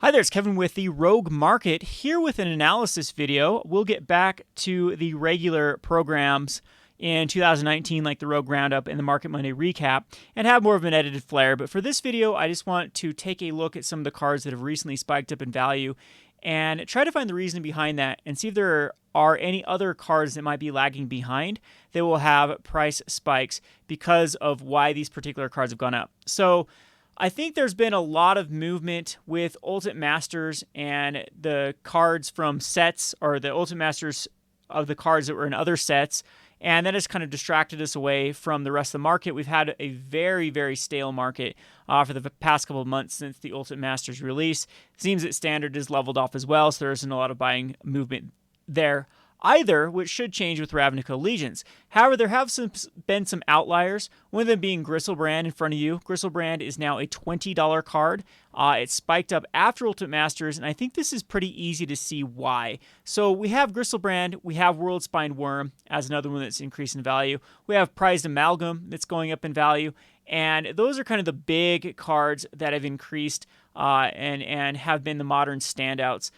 Hi there, it's Kevin with the Rogue Market, here with an analysis video. We'll get back to the regular programs in 2019, like the Rogue Roundup and the Market Monday Recap, and have more of an edited flair. But for this video, I just want to take a look at some of the cards that have recently spiked up in value and try to find the reason behind that and see if there are any other cards that might be lagging behind that will have price spikes because of why these particular cards have gone up. So I think there's been a lot of movement with Ultimate Masters and the cards from sets, or the Ultimate Masters of the cards that were in other sets, and that has kind of distracted us away from the rest of the market. We've had a very, very stale market for the past couple of months since the Ultimate Masters release. It seems that Standard is leveled off as well, so there isn't a lot of buying movement there either, which should change with Ravnica Allegiance. However, there have been some outliers, one of them being Griselbrand in front of you. Griselbrand is now a $20 card. It spiked up after Ultimate Masters, and I think this is pretty easy to see why. So we have Griselbrand, we have Worldspine Wurm as another one that's increasing in value. We have Prized Amalgam that's going up in value, and those are kind of the big cards that have increased and have been the modern standouts.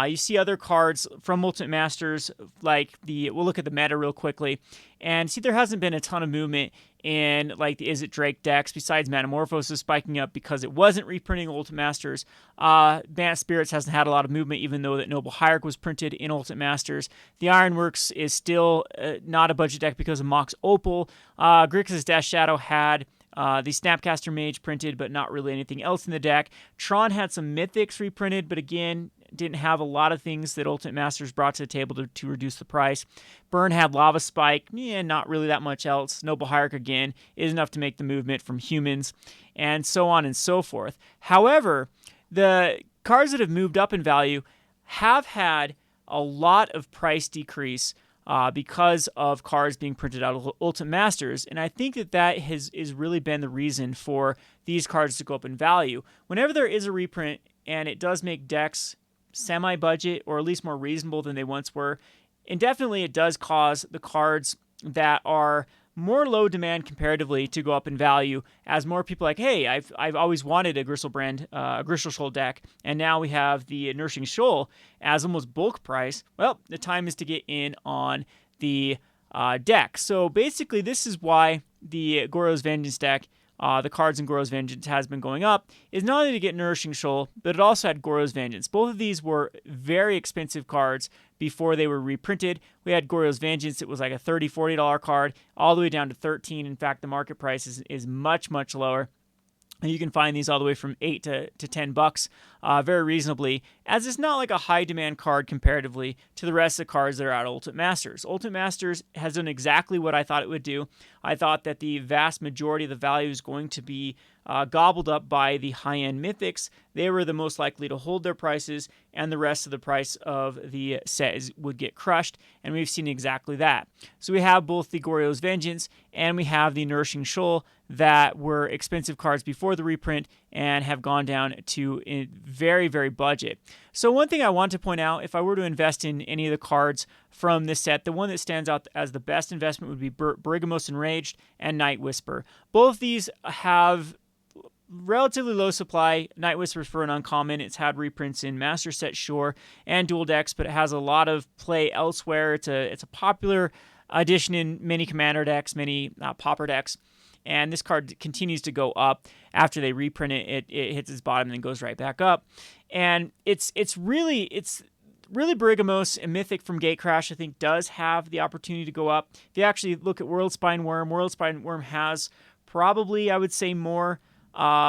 You see other cards from Ultimate Masters, like we'll look at the meta real quickly, and see there hasn't been a ton of movement in like the Is It Drake decks, besides Metamorphosis spiking up because it wasn't reprinting Ultimate Masters. Bant Spirits hasn't had a lot of movement, even though that Noble Hierarch was printed in Ultimate Masters. The Ironworks is still not a budget deck because of Mox Opal. Grixis Dash Shadow had the Snapcaster Mage printed, but not really anything else in the deck. Tron had some Mythics reprinted, but again, didn't have a lot of things that Ultimate Masters brought to the table to reduce the price. Burn had Lava Spike, not really that much else. Noble Hierarch, again, is enough to make the movement from humans, and so on and so forth. However, the cards that have moved up in value have had a lot of price decrease because of cards being printed out of Ultimate Masters, and I think that has really been the reason for these cards to go up in value. Whenever there is a reprint, and it does make decks semi-budget, or at least more reasonable than they once were, and definitely it does cause the cards that are more low demand comparatively to go up in value, as more people are like, hey, I've always wanted a Griselbrand, Griselbrand Shoal deck, and now we have the Nourishing Shoal as almost bulk price. Well, the time is to get in on the deck. So basically, this is why the Goryo's Vengeance deck, the cards in Goryo's Vengeance has been going up, is not only to get Nourishing Shoal, but it also had Goryo's Vengeance. Both of these were very expensive cards before they were reprinted. We had Goryo's Vengeance, it was like a $30, $40 card, all the way down to $13. In fact, the market price is much, much lower. And you can find these all the way from $8 to $10 very reasonably, as it's not like a high demand card comparatively to the rest of the cards that are out of Ultimate Masters. Ultimate Masters has done exactly what I thought it would do. I thought that the vast majority of the value is going to be gobbled up by the high-end Mythics. They were the most likely to hold their prices, and the rest of the price of the set would get crushed, and we've seen exactly that. So we have both the Goryo's Vengeance and we have the Nourishing Shoal that were expensive cards before the reprint and have gone down to very, very budget. So one thing I want to point out, if I were to invest in any of the cards from this set, the one that stands out as the best investment would be Bergamos Enraged and Night Whisper. Both these have relatively low supply. Night Whisper for an uncommon. It's had reprints in Master Set, sure, and dual decks, but it has a lot of play elsewhere. It's a popular addition in many commander decks, many pauper decks, and this card continues to go up after they reprint it. It hits its bottom and then goes right back up, and it's really Bergamos and Mythic from Gatecrash, I think, does have the opportunity to go up. If you actually look at Worldspine Wurm has probably, I would say, more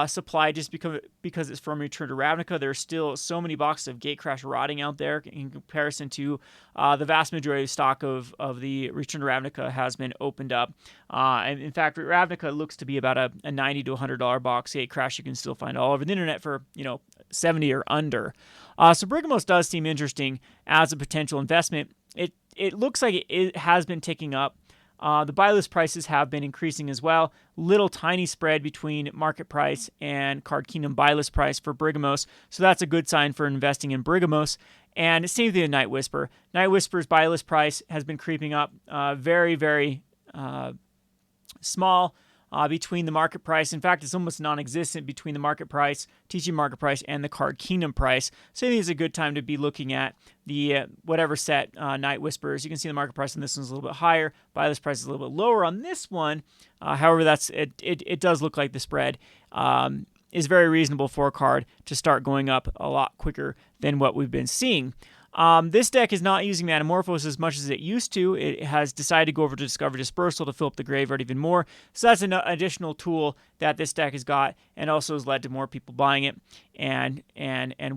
supply just because it's from Return to Ravnica. There's still so many boxes of Gatecrash rotting out there in comparison to the vast majority of stock of the Return to Ravnica has been opened up. And in fact, Ravnica looks to be about a $90 to $100 box. Gatecrash you can still find all over the internet for, $70 or under. So Bergamos does seem interesting as a potential investment. It looks like it has been ticking up. The buy list prices have been increasing as well. Little tiny spread between market price and Card Kingdom buy list price for Bergamos. So that's a good sign for investing in Bergamos. And same thing with Night Whisper. Night Whisper's buy list price has been creeping up very, very small. between the market price. In fact, it's almost non-existent between the market price, TCG market price, and the Card Kingdom price. So I think it's a good time to be looking at the whatever set Night Whispers. You can see the market price on this one's a little bit higher. Buy list price is a little bit lower on this one. However, it does look like the spread is very reasonable for a card to start going up a lot quicker than what we've been seeing. This deck is not using Metamorphose as much as it used to. It has decided to go over to Discover Dispersal to fill up the graveyard even more. So that's an additional tool that this deck has got, and also has led to more people buying it and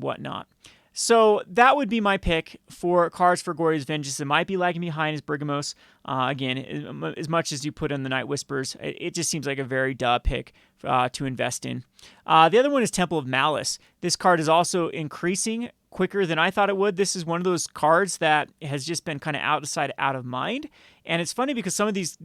whatnot. So that would be my pick for cards for Goryo's Vengeance. It might be lagging behind as Bergamos. Again, as much as you put in the Night Whispers, it just seems like a very duh pick to invest in. The other one is Temple of Malice. This card is also increasing quicker than I thought it would. This is one of those cards that has just been kind of outside, out of mind. And it's funny because some of these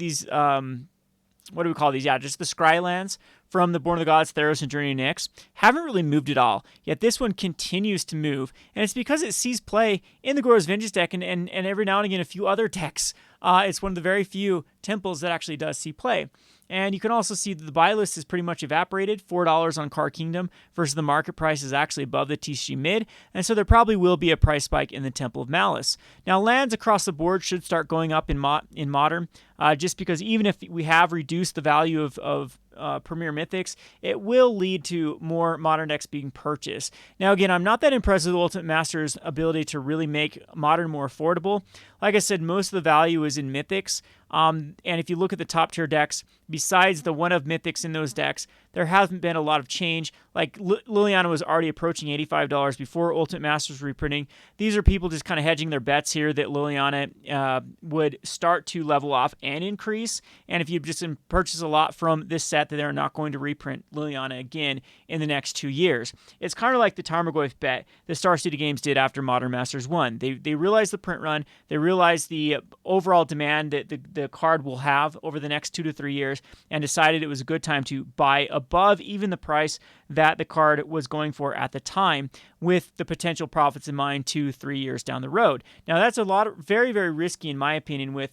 what do we call these? Yeah, just the Scry lands from the Born of the Gods, Theros, and Journey to Nyx haven't really moved at all. Yet this one continues to move, and it's because it sees play in the Goryo's Vengeance deck and every now and again a few other decks. It's one of the very few temples that actually does see play. And you can also see that the buy list is pretty much evaporated. $4 on Card Kingdom versus the market price is actually above the TCG mid. And so there probably will be a price spike in the Temple of Malice. Now, lands across the board should start going up in Modern, just because even if we have reduced the value of Premier Mythics, it will lead to more Modern decks being purchased. Now, again, I'm not that impressed with Ultimate Master's ability to really make Modern more affordable. Like I said, most of the value is in Mythics. And if you look at the top tier decks, besides the one of Mythics in those decks, there hasn't been a lot of change. Like Liliana was already approaching $85 before Ultimate Masters reprinting. These are people just kind of hedging their bets here that Liliana would start to level off and increase. And if you just purchase a lot from this set, that they're not going to reprint Liliana again in the next 2 years. It's kind of like the Tarmogoyf bet that Star City Games did after Modern Masters 1. They realized the print run. They realized the overall demand that the card will have over the next 2 to 3 years, and decided it was a good time to buy above even the price that the card was going for at the time, with the potential profits in mind 2-3 years down the road. Now, that's a lot of very, very risky, in my opinion, with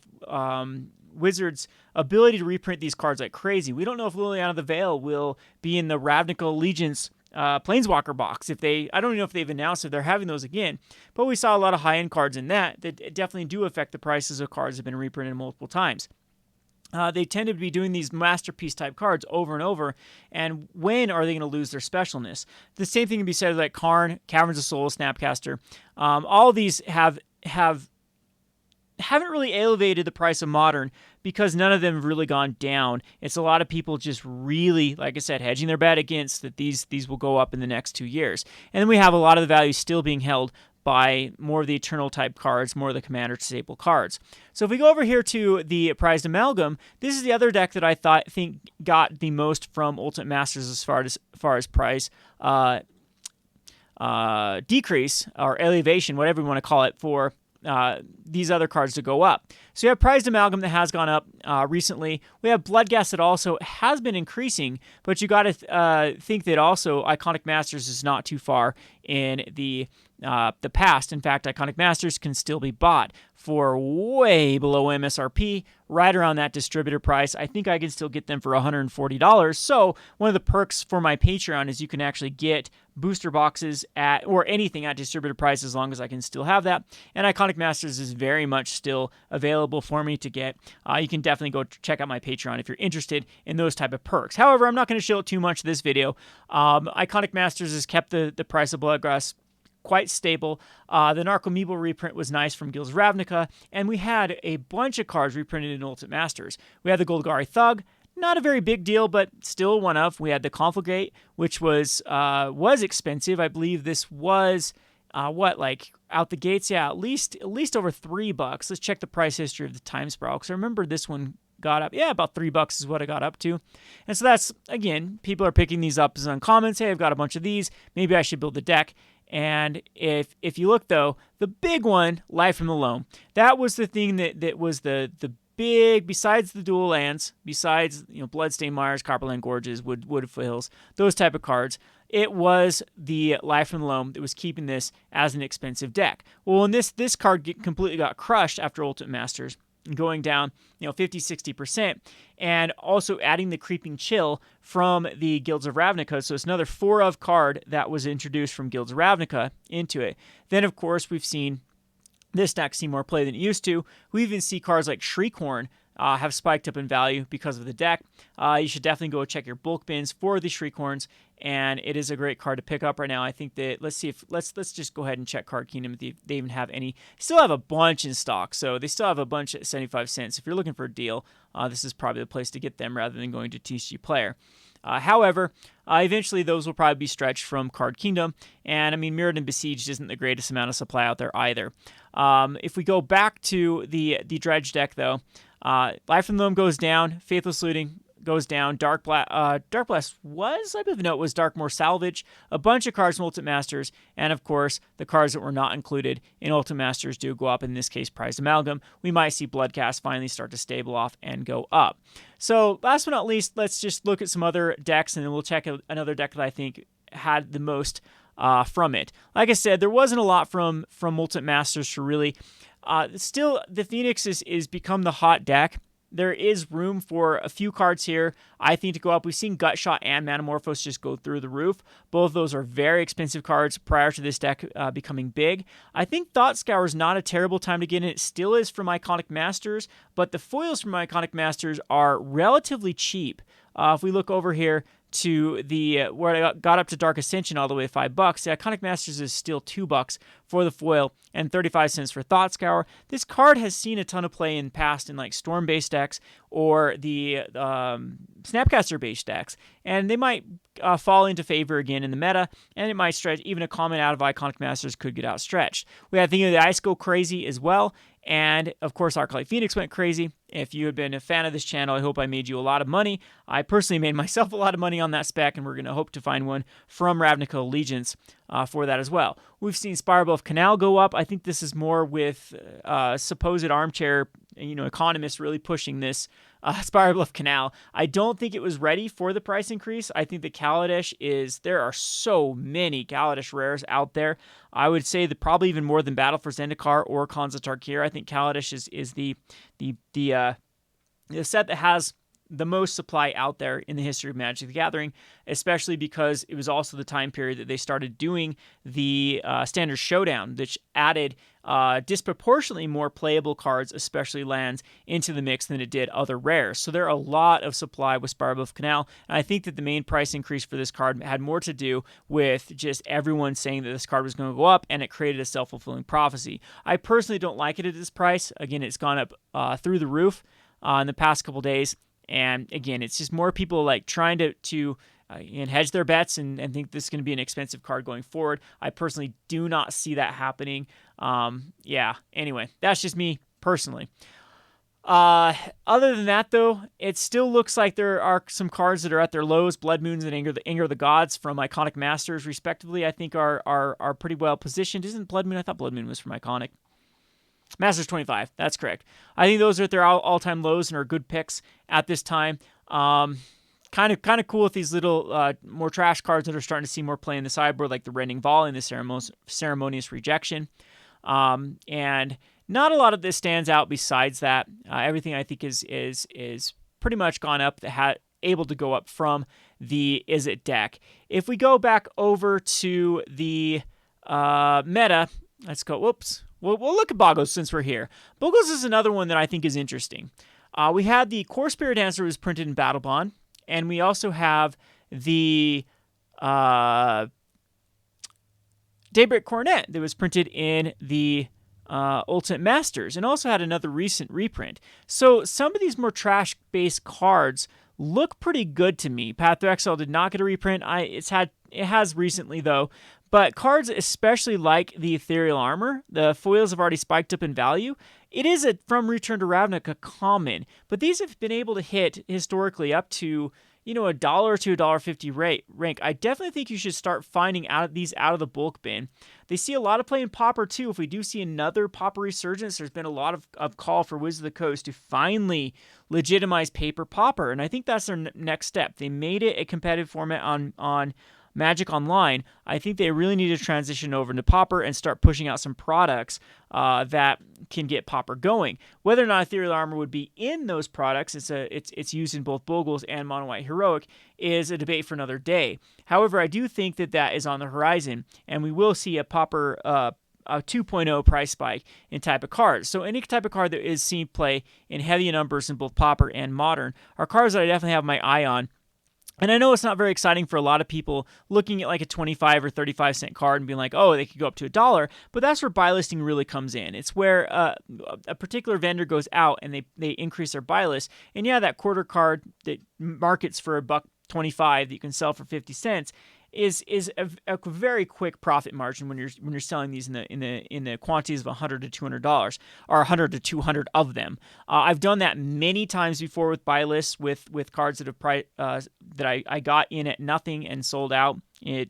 Wizards' ability to reprint these cards like crazy. We don't know if Liliana the Veil will be in the Ravnica Allegiance Planeswalker box. I don't even know if they've announced if they're having those again, but we saw a lot of high-end cards in that definitely do affect the prices of cards that have been reprinted multiple times. They tend to be doing these masterpiece type cards over and over, and when are they going to lose their specialness? The same thing can be said like Karn, Caverns of Souls, Snapcaster. All of these haven't really elevated the price of Modern because none of them have really gone down. It's a lot of people just really, like I said, hedging their bet against that these will go up in the next 2 years. And then we have a lot of the value still being held by more of the Eternal type cards, more of the Commander staple cards. So if we go over here to the Prized Amalgam, this is the other deck that I think got the most from Ultimate Masters as far as price decrease or elevation, whatever you want to call it, for these other cards to go up. So you have Prized Amalgam that has gone up recently. We have Bloodghast that also has been increasing, but you got to think that also Iconic Masters is not too far in the past. In fact, Iconic Masters can still be bought for way below MSRP, right around that distributor price. I think I can still get them for $140. So one of the perks for my Patreon is you can actually get booster boxes or anything at distributor price as long as I can still have that. And Iconic Masters is very much still available for me to get. You can definitely go check out my Patreon if you're interested in those type of perks. However, I'm not going to show it too much this video. Iconic Masters has kept the price of Bloodgrass quite stable. The Narcomoebo reprint was nice from Guilds Ravnica, and we had a bunch of cards reprinted in Ultimate Masters. We had the Golgari Thug, not a very big deal, but still one of. We had the Conflagrate, which was expensive. I believe this was like out the gates, yeah, at least over $3. Let's check the price history of the Time Sprawl, because I remember this one got up, about $3 is what I got up to. And so that's, again, people are picking these up as uncommons. Hey, I've got a bunch of these. Maybe I should build a deck. And if you look, though, the big one, Life From the Loam, that was the thing that was the big, besides the dual lands, besides Bloodstained Mires, Copperland Gorges, Wood Hills, those type of cards, it was the Life From the Loam that was keeping this as an expensive deck. Well, when this card completely got crushed after Ultimate Masters, going down, 50, 60%, and also adding the Creeping Chill from the Guilds of Ravnica. So it's another 4 of card that was introduced from Guilds of Ravnica into it. Then, of course, we've seen this deck see more play than it used to. We even see cards like Shriekhorn have spiked up in value because of the deck. You should definitely go check your bulk bins for the Shriekhorns, and it is a great card to pick up right now. I think that let's just go ahead and check Card Kingdom if they even have any. Still have a bunch in stock, so they still have a bunch at 75 cents. If you're looking for a deal, this is probably the place to get them rather than going to TCG Player. However, eventually those will probably be stretched from Card Kingdom, and I mean Mirrored and Besieged isn't the greatest amount of supply out there either. If we go back to the Dredge deck though, Life From the Loam goes down, Faithless Looting goes down, Dark Blast was, I believe, no, it was Darkmoor Salvage, a bunch of cards from Ultimate Masters, and of course, the cards that were not included in Ultimate Masters do go up, in this case, Prized Amalgam. We might see Bloodcast finally start to stable off and go up. So, last but not least, let's just look at some other decks, and then we'll check out another deck that I think had the most from it. Like I said, there wasn't a lot from Ultimate Masters for really. Still, the Phoenix is become the hot deck. There is room for a few cards here, I think, to go up. We've seen Gutshot and Manamorphose just go through the roof. Both of those are very expensive cards prior to this deck becoming big. I think Thought Scour is not a terrible time to get in. It still is from Iconic Masters, but the foils from Iconic Masters are relatively cheap. If we look over here to the where I got up to Dark Ascension all the way to $5, the Iconic Masters is still $2 for the foil and 35 cents for Thought Scour. This card has seen a ton of play in past in like Storm-based decks or the Snapcaster-based decks, and they might fall into favor again in the meta, and it might stretch. Even a common out of Iconic Masters could get outstretched. We had Thing of the Ice go crazy as well, and of course Arclight Phoenix went crazy. If you had been a fan of this channel, I hope I made you a lot of money. I personally made myself a lot of money on that spec, and we're going to hope to find one from Ravnica Allegiance for that as well. We've seen Spirebluff Canal go up. I think this is more with supposed armchair economists really pushing this Spirebluff Canal. I don't think it was ready for the price increase. I think the Kaladesh there are so many Kaladesh rares out there. I would say that probably even more than Battle for Zendikar or Khans of Tarkir. I think Kaladesh is the set that has the most supply out there in the history of Magic the Gathering, especially because it was also the time period that they started doing the Standard Showdown, which added disproportionately more playable cards, especially lands, into the mix than it did other rares. So there are a lot of supply with Spirebluff Canal, and I think that the main price increase for this card had more to do with just everyone saying that this card was going to go up, and it created a self-fulfilling prophecy. I personally don't like it at this price. Again, it's gone up through the roof in the past couple days. And again, it's just more people like trying to hedge their bets and think this is going to be an expensive card going forward. I personally do not see that happening. Anyway, that's just me personally. Other than that, though, it still looks like there are some cards that are at their lows. Blood Moons and Anger of the Gods from Iconic Masters, respectively, I think are pretty well positioned. Isn't Blood Moon? I thought Blood Moon was from Iconic. Masters 25, that's correct. I think those are at their all-time lows and are good picks at this time. Kind of cool with these little more trash cards that are starting to see more play in the sideboard, like the Rending Volley and the Ceremonious Rejection. And not a lot of this stands out besides that. Everything I think is pretty much gone up, able to go up from the Izzet deck. If we go back over to the meta, let's go, whoops. We'll look at Boggles since we're here. Boggles is another one that I think is interesting. We had the Core Spirit Dancer who was printed in Battle Bond, and we also have the Daybreak Coronet that was printed in the Ultimate Masters, and also had another recent reprint. So some of these more trash-based cards look pretty good to me. Path to Exile did not get a reprint. It has recently, though. But cards, especially like the Ethereal Armor, the foils have already spiked up in value. It is from Return to Ravnica common, but these have been able to hit historically up to $1 to $1.50 rank. I definitely think you should start finding these out of the bulk bin. They see a lot of play in Pauper too. If we do see another Pauper resurgence, there's been a lot of call for Wizards of the Coast to finally legitimize paper Pauper, and I think that's their next step. They made it a competitive format on Magic Online, I think they really need to transition over into Pauper and start pushing out some products that can get Pauper going. Whether or not Ethereal Armor would be in those products, it's used in both Bogles and Mono White Heroic, is a debate for another day. However, I do think that is on the horizon, and we will see a Pauper a 2.0 price spike in type of cards. So any type of card that is seen play in heavy numbers in both Pauper and Modern are cards that I definitely have my eye on. And I know it's not very exciting for a lot of people looking at like a 25 or 35 cent card and being like, oh, they could go up to $1, but that's where buy listing really comes in. It's where a particular vendor goes out and they increase their buy list. And yeah, that quarter card that markets for $1.25 that you can sell for 50 cents is a very quick profit margin when you're selling these in the quantities of $100 to $200 or 100 to 200 of them. I've done that many times before with buy lists with cards that have that I got in at nothing and sold out at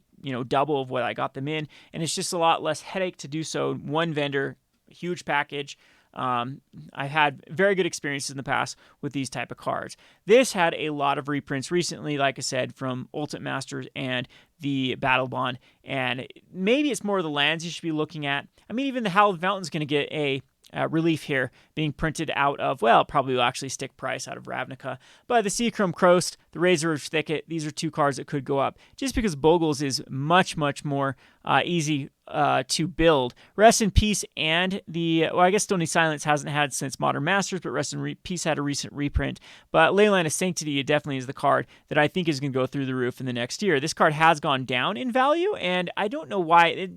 double of what I got them in, and it's just a lot less headache to do so. One vendor, huge package. I've had very good experiences in the past with these type of cards. This had a lot of reprints recently, like I said, from Ultimate Masters and the Battle Bond, and maybe it's more of the lands you should be looking at. I mean, even the Hallowed Fountain's going to get a relief here, being printed out of, well, probably will actually stick price out of Ravnica. But the Seachrome Croast, the Razor Edge Thicket, these are two cards that could go up just because Bogles is much, much more easy to build. Rest in Peace and I guess Stony Silence hasn't had since Modern Masters, but Rest in Peace had a recent reprint. But Leyline of Sanctity definitely is the card that I think is going to go through the roof in the next year. This card has gone down in value, and I don't know why.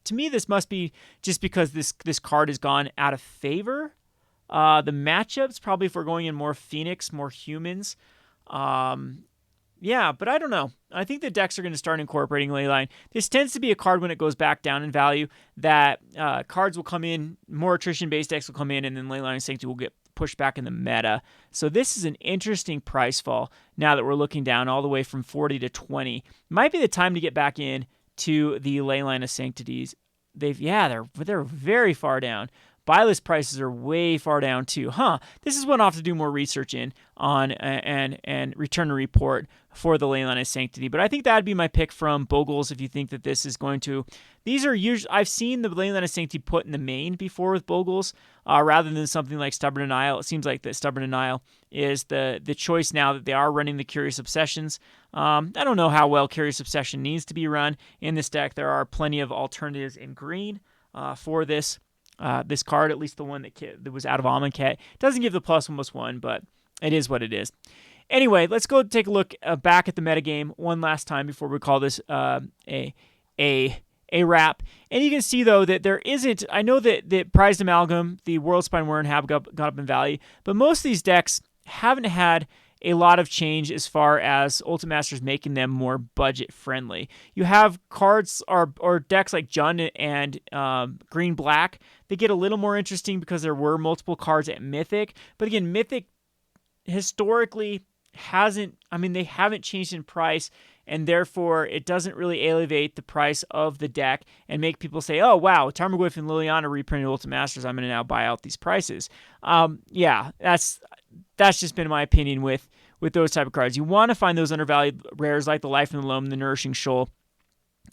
To me, this must be just because this card has gone out of favor. The matchups, probably if we're going in more Phoenix, more humans. Yeah, but I don't know. I think the decks are going to start incorporating Leyline. This tends to be a card when it goes back down in value that cards will come in, more attrition-based decks will come in, and then Leyline and Sanctity will get pushed back in the meta. So this is an interesting price fall now that we're looking down all the way from 40 to 20. Might be the time to get back in to the Leyline of Sanctities. They're very far down. Buy list prices are way far down too. This is one I'll have to do more research on and return a report for the Leyline of Sanctity. But I think that'd be my pick from Bogles if you think that this is going to. These are usually, I've seen the Leyline of Sanctity put in the main before with Bogles rather than something like Stubborn Denial. It seems like that Stubborn Denial is the choice now that they are running the Curious Obsessions. I don't know how well Curious Obsession needs to be run in this deck. There are plenty of alternatives in green for this card, at least the one that was out of Amonkhet. Doesn't give the +1/+1, but it is what it is. Anyway, let's go take a look back at the metagame one last time before we call this a wrap. And you can see, though, that there isn't. I know that Prized Amalgam, the Worldspine Wurm have got up in value, but most of these decks haven't had a lot of change as far as Ultimate Masters making them more budget friendly. You have cards or decks like Jund and Green Black. They get a little more interesting because there were multiple cards at Mythic. But again, Mythic historically they haven't changed in price, and therefore it doesn't really elevate the price of the deck and make people say, oh, wow, Tarmogoyf and Liliana reprinted Ultimate Masters, I'm going to now buy out these prices. That's just been my opinion with those type of cards. You want to find those undervalued rares like the Life From the Loam, the Nourishing Shoal,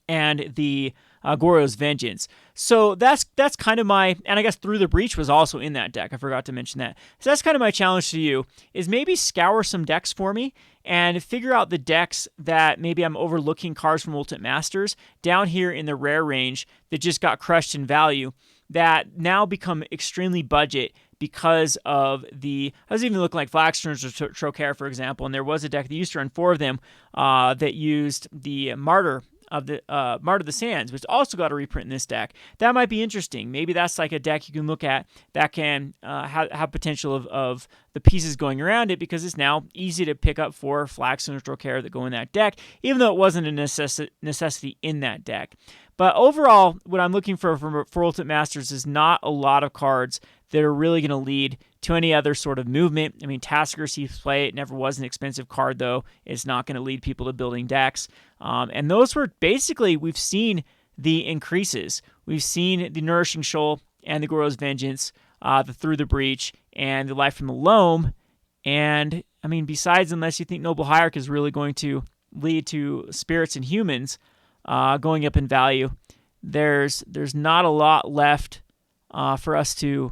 and the Goryo's Vengeance. So that's kind of and I guess Through the Breach was also in that deck. I forgot to mention that. So that's kind of my challenge to you, is maybe scour some decks for me and figure out the decks that maybe I'm overlooking cards from Ultimate Masters down here in the rare range that just got crushed in value that now become extremely budget because of I was even looking like Flaxstones or Trocaire, for example, and there was a deck that used to run 4 of them that used the Martyr of the Sands, which also got a reprint in this deck. That might be interesting. Maybe that's like a deck you can look at that can have potential of the pieces going around it, because it's now easy to pick up 4 Flaxstones or Trocaire that go in that deck, even though it wasn't a necessity in that deck. But overall, what I'm looking for Ultimate Masters is not a lot of cards that are really going to lead to any other sort of movement. I mean, Tasker sees play. It never was an expensive card, though. It's not going to lead people to building decks. And those were basically, we've seen the increases. We've seen the Nourishing Shoal and the Goryo's Vengeance, the Through the Breach, and the Life From the Loam. And, I mean, besides, unless you think Noble Hierarch is really going to lead to spirits and humans going up in value, there's not a lot left for us to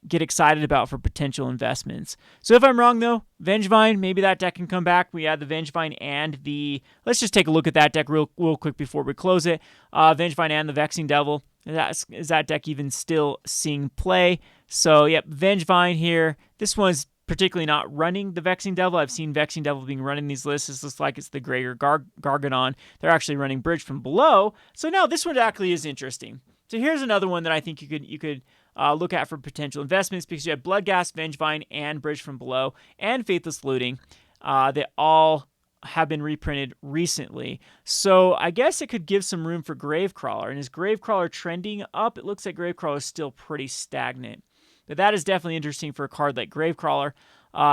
get excited about for potential investments. So if I'm wrong, though, Vengevine, maybe that deck can come back. We add the Vengevine and the... Let's just take a look at that deck real quick before we close it. Vengevine and the Vexing Devil. Is that deck even still seeing play? So, yep, Vengevine here. This one's particularly not running the Vexing Devil. I've seen Vexing Devil being running these lists. This looks like it's the Greater Gargadon. They're actually running Bridge from Below. So now this one actually is interesting. So here's another one that I think you could look at for potential investments, because you have Bloodghast, Vengevine, and Bridge from Below, and Faithless Looting. They all have been reprinted recently. So I guess it could give some room for Gravecrawler. And is Gravecrawler trending up? It looks like Gravecrawler is still pretty stagnant. But that is definitely interesting for a card like Gravecrawler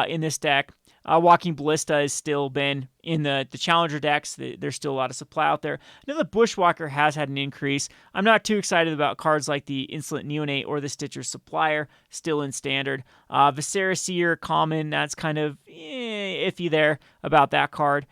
in this deck. Walking Ballista has still been in the Challenger decks. There's still a lot of supply out there. I know the Bushwalker has had an increase. I'm not too excited about cards like the Insolent Neonate or the Stitcher Supplier, still in Standard. Viscera Seer, common, that's kind of iffy there about that card.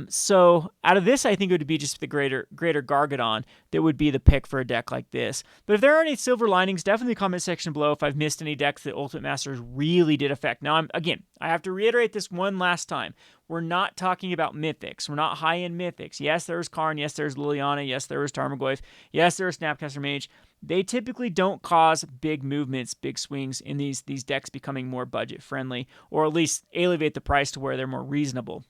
So out of this, I think it would be just the Greater Gargadon that would be the pick for a deck like this. But if there are any silver linings, definitely comment section below if I've missed any decks that Ultimate Masters really did affect. Now, I have to reiterate this one last time. We're not talking about mythics. We're not high-end mythics. Yes, there's Karn. Yes, there's Liliana. Yes, there was Tarmogoyf. Yes, there's Snapcaster Mage. They typically don't cause big movements, big swings in these decks becoming more budget-friendly, or at least elevate the price to where they're more reasonable.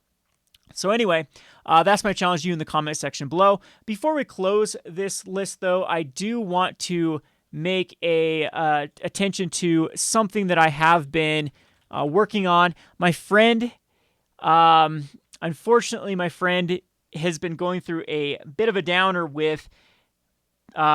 So anyway, that's my challenge to you in the comment section below. Before we close this list, though, I do want to make attention to something that I have been working on. My friend, unfortunately, my friend has been going through a bit of a downer with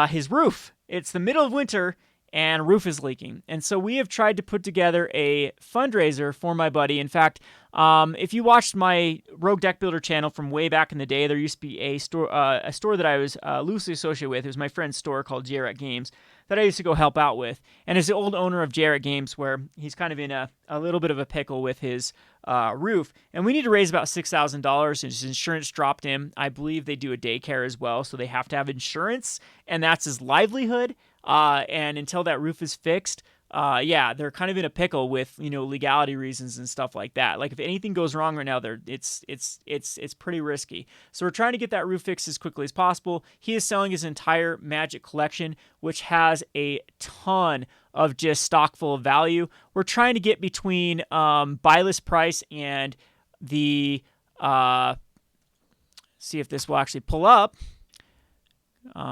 his roof. It's the middle of winter, and roof is leaking. And so we have tried to put together a fundraiser for my buddy. In fact, if you watched my Rogue Deck Builder channel from way back in the day, there used to be a store that I was loosely associated with. It was my friend's store called JRET Games that I used to go help out with. And as the old owner of JRET Games, where he's kind of in a little bit of a pickle with his roof. And we need to raise about $6,000. His insurance dropped him. I believe they do a daycare as well, so they have to have insurance, and that's his livelihood. And until that roof is fixed, they're kind of in a pickle with, legality reasons and stuff like that. Like if anything goes wrong right now, it's pretty risky. So we're trying to get that roof fixed as quickly as possible. He is selling his entire Magic collection, which has a ton of just stock full of value. We're trying to get between buy list price and the see if this will actually pull up.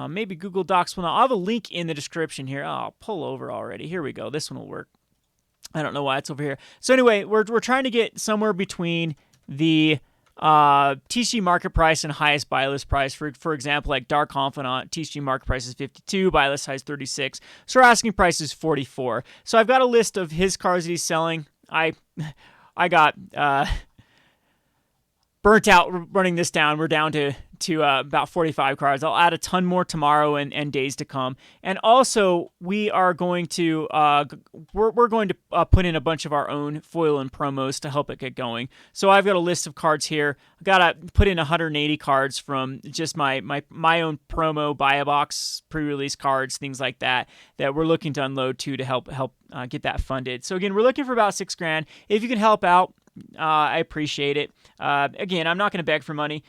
Maybe Google Docs will not. I'll have a link in the description here. Oh, I'll pull over already. Here we go. This one will work. I don't know why it's over here. So anyway, we're trying to get somewhere between the TCG market price and highest buy list price. For example, like Dark Confidant, TCG market price is 52, buy list size 36. So our asking price is 44. So I've got a list of his cards that he's selling. I got burnt out running this down. We're down to about 45 cards. I'll add a ton more tomorrow and days to come. And also, we are going to we're going to put in a bunch of our own foil and promos to help it get going. So I've got a list of cards here. I've got to put in 180 cards from just my own promo buy a box pre-release cards, things like that we're looking to unload to help get that funded. So again, we're looking for about $6,000. If you can help out, I appreciate it. Again, I'm not going to beg for money.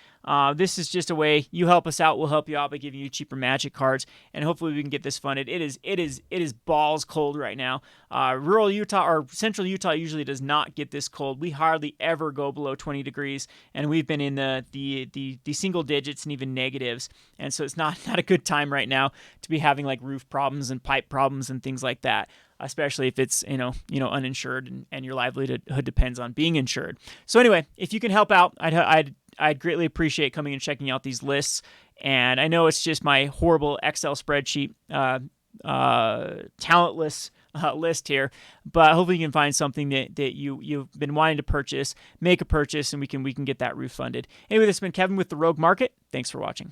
This is just a way you help us out. We'll help you out by giving you cheaper Magic cards, and hopefully we can get this funded. It is balls cold right now. Rural Utah or Central Utah usually does not get this cold. We hardly ever go below 20 degrees, and we've been in the single digits and even negatives. And so it's not a good time right now to be having like roof problems and pipe problems and things like that, especially if it's uninsured and your livelihood depends on being insured. So anyway, if you can help out, I'd greatly appreciate coming and checking out these lists. And I know it's just my horrible Excel spreadsheet, talentless list here, but hopefully you can find something that you've been wanting to purchase, make a purchase, and we can get that roof funded. Anyway, this has been Kevin with the Rogue Market. Thanks for watching.